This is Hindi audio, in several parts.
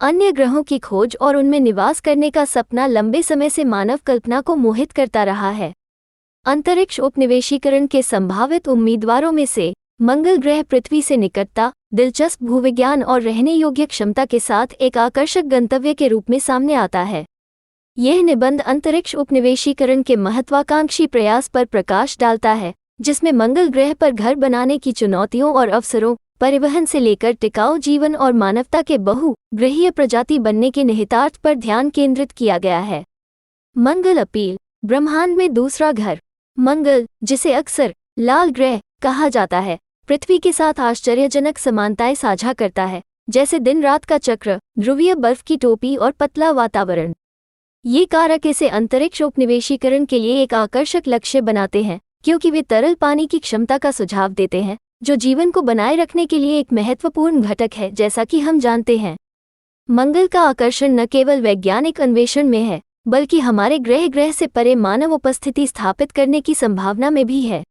अन्य ग्रहों की खोज और उनमें निवास करने का सपना लंबे समय से मानव कल्पना को मोहित करता रहा है। अंतरिक्ष उपनिवेशीकरण के संभावित उम्मीदवारों में से मंगल ग्रह पृथ्वी से निकटता, दिलचस्प भूविज्ञान और रहने योग्य क्षमता के साथ एक आकर्षक गंतव्य के रूप में सामने आता है। यह निबंध अंतरिक्ष उपनिवेशीकरण के महत्वाकांक्षी प्रयास पर प्रकाश डालता है, जिसमें मंगल ग्रह पर घर बनाने की चुनौतियों और अवसरों, परिवहन से लेकर टिकाऊ जीवन और मानवता के बहु-ग्रहीय प्रजाति बनने के निहितार्थ पर ध्यान केंद्रित किया गया है। मंगल अपील। ब्रह्मांड में दूसरा घर। मंगल, जिसे अक्सर लाल ग्रह कहा जाता है, पृथ्वी के साथ आश्चर्यजनक समानताएं साझा करता है, जैसे दिन रात का चक्र, ध्रुवीय बर्फ की टोपी और पतला वातावरण। ये कारक इसे अंतरिक्ष उपनिवेशीकरण के लिए एक आकर्षक लक्ष्य बनाते हैं, क्योंकि वे तरल पानी की क्षमता का सुझाव देते हैं, जो जीवन को बनाए रखने के लिए एक महत्वपूर्ण घटक है। जैसा कि हम जानते हैं, मंगल का आकर्षण न केवल वैज्ञानिक अन्वेषण में है, बल्कि हमारे ग्रह से परे मानव उपस्थिति स्थापित करने की संभावना में भी है।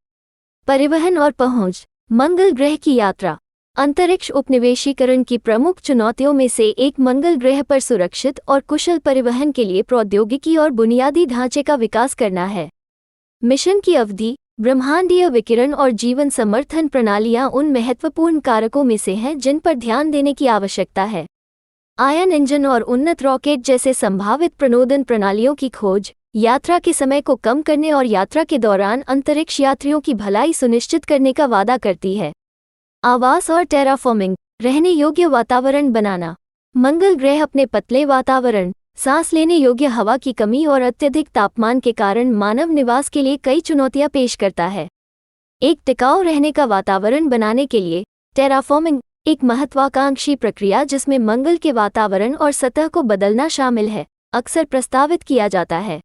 परिवहन और पहुंच। मंगल ग्रह की यात्रा। अंतरिक्ष उपनिवेशीकरण की प्रमुख चुनौतियों में से एक मंगल ग्रह पर सुरक्षित और कुशल परिवहन के लिए प्रौद्योगिकी और बुनियादी ढांचे का विकास करना है। मिशन की अवधि, ब्रह्मांडीय विकिरण और जीवन समर्थन प्रणालियां उन महत्वपूर्ण कारकों में से हैं जिन पर ध्यान देने की आवश्यकता है। आयन इंजन और उन्नत रॉकेट जैसे संभावित प्रणोदन प्रणालियों की खोज, यात्रा के समय को कम करने और यात्रा के दौरान अंतरिक्ष यात्रियों की भलाई सुनिश्चित करने का वादा करती है। आवास और टेराफॉर्मिंग। रहने योग्य वातावरण बनाना। मंगल ग्रह अपने पतले वातावरण, सांस लेने योग्य हवा की कमी और अत्यधिक तापमान के कारण मानव निवास के लिए कई चुनौतियां पेश करता है। एक टिकाऊ रहने का वातावरण बनाने के लिए टेराफॉर्मिंग एक महत्वाकांक्षी प्रक्रिया जिसमें मंगल के वातावरण और सतह को बदलना शामिल है, अक्सर प्रस्तावित किया जाता है।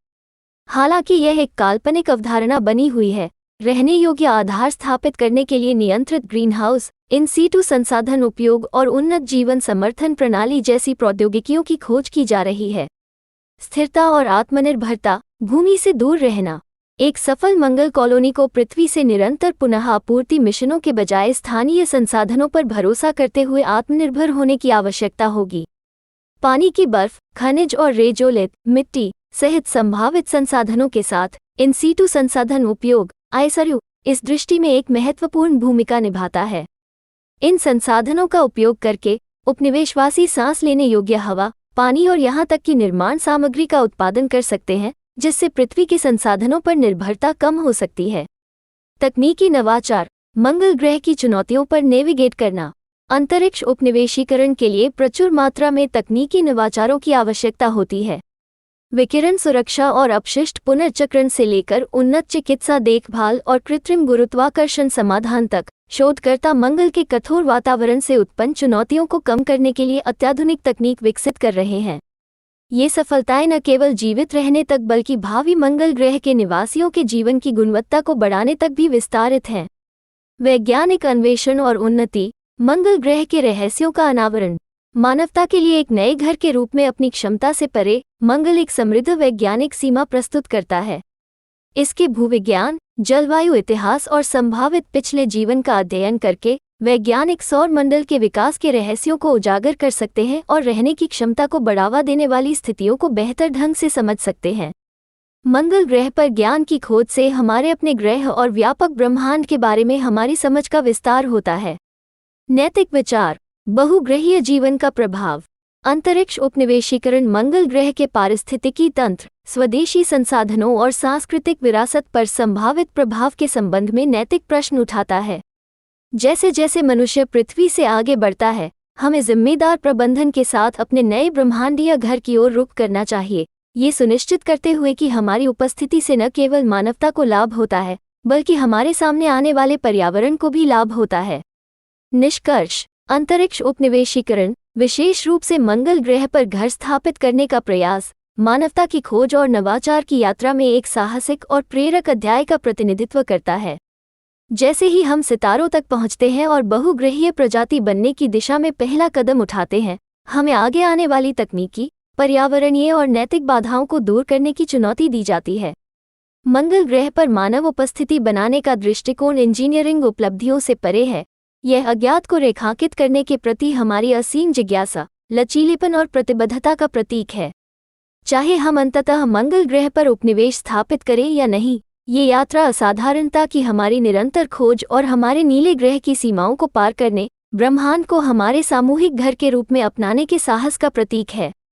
हालांकि यह एक काल्पनिक अवधारणा बनी हुई है। रहने योग्य आधार स्थापित करने के लिए नियंत्रित ग्रीनहाउस, इन सीटू संसाधन उपयोग और उन्नत जीवन समर्थन प्रणाली जैसी प्रौद्योगिकियों की खोज की जा रही है। स्थिरता और आत्मनिर्भरता। भूमि से दूर रहना। एक सफल मंगल कॉलोनी को पृथ्वी से निरंतर पुनः आपूर्ति मिशनों के बजाय स्थानीय संसाधनों पर भरोसा करते हुए आत्मनिर्भर होने की आवश्यकता होगी। पानी की बर्फ, खनिज और रेजोलित मिट्टी सहित संभावित संसाधनों के साथ इन सीटू संसाधन उपयोग आईएसआरयू इस दृष्टि में एक महत्वपूर्ण भूमिका निभाता है। इन संसाधनों का उपयोग करके उपनिवेशवासी सांस लेने योग्य हवा, पानी और यहाँ तक कि निर्माण सामग्री का उत्पादन कर सकते हैं, जिससे पृथ्वी के संसाधनों पर निर्भरता कम हो सकती है। तकनीकी नवाचार। मंगल ग्रह की चुनौतियों पर नेविगेट करना। अंतरिक्ष उपनिवेशीकरण के लिए प्रचुर मात्रा में तकनीकी नवाचारों की आवश्यकता होती है। विकिरण सुरक्षा और अपशिष्ट पुनर्चक्रण से लेकर उन्नत चिकित्सा देखभाल और कृत्रिम गुरुत्वाकर्षण समाधान तक, शोधकर्ता मंगल के कठोर वातावरण से उत्पन्न चुनौतियों को कम करने के लिए अत्याधुनिक तकनीक विकसित कर रहे हैं। ये सफलताएं न केवल जीवित रहने तक बल्कि भावी मंगल ग्रह के निवासियों के जीवन की गुणवत्ता को बढ़ाने तक भी विस्तारित हैं। वैज्ञानिक अन्वेषण और उन्नति। मंगल ग्रह के रहस्यों का अनावरण। मानवता के लिए एक नए घर के रूप में अपनी क्षमता से परे, मंगल एक समृद्ध वैज्ञानिक सीमा प्रस्तुत करता है। इसके भूविज्ञान, जलवायु इतिहास और संभावित पिछले जीवन का अध्ययन करके वैज्ञानिक सौर मंडल के विकास के रहस्यों को उजागर कर सकते हैं और रहने की क्षमता को बढ़ावा देने वाली स्थितियों को बेहतर ढंग से समझ सकते हैं। मंगल ग्रह पर ज्ञान की खोज से हमारे अपने ग्रह और व्यापक ब्रह्मांड के बारे में हमारी समझ का विस्तार होता है। नैतिक विचार। बहुग्रहीय जीवन का प्रभाव। अंतरिक्ष उपनिवेशीकरण मंगल ग्रह के पारिस्थितिकी तंत्र, स्वदेशी संसाधनों और सांस्कृतिक विरासत पर संभावित प्रभाव के संबंध में नैतिक प्रश्न उठाता है। जैसे जैसे मनुष्य पृथ्वी से आगे बढ़ता है, हमें जिम्मेदार प्रबंधन के साथ अपने नए ब्रह्मांडीय घर की ओर रुख करना चाहिए, ये सुनिश्चित करते हुए कि हमारी उपस्थिति से न केवल मानवता को लाभ होता है, बल्कि हमारे सामने आने वाले पर्यावरण को भी लाभ होता है। निष्कर्ष। अंतरिक्ष उपनिवेशीकरण, विशेष रूप से मंगल ग्रह पर घर स्थापित करने का प्रयास, मानवता की खोज और नवाचार की यात्रा में एक साहसिक और प्रेरक अध्याय का प्रतिनिधित्व करता है। जैसे ही हम सितारों तक पहुंचते हैं और बहुग्रहीय प्रजाति बनने की दिशा में पहला कदम उठाते हैं, हमें आगे आने वाली तकनीकी, पर्यावरणीय और नैतिक बाधाओं को दूर करने की चुनौती दी जाती है। मंगल ग्रह पर मानव उपस्थिति बनाने का दृष्टिकोण इंजीनियरिंग उपलब्धियों से परे है। यह अज्ञात को रेखांकित करने के प्रति हमारी असीम जिज्ञासा, लचीलेपन और प्रतिबद्धता का प्रतीक है। चाहे हम अंततः मंगल ग्रह पर उपनिवेश स्थापित करें या नहीं, ये यात्रा असाधारणता की हमारी निरंतर खोज और हमारे नीले ग्रह की सीमाओं को पार करने, ब्रह्मांड को हमारे सामूहिक घर के रूप में अपनाने के साहस का प्रतीक है।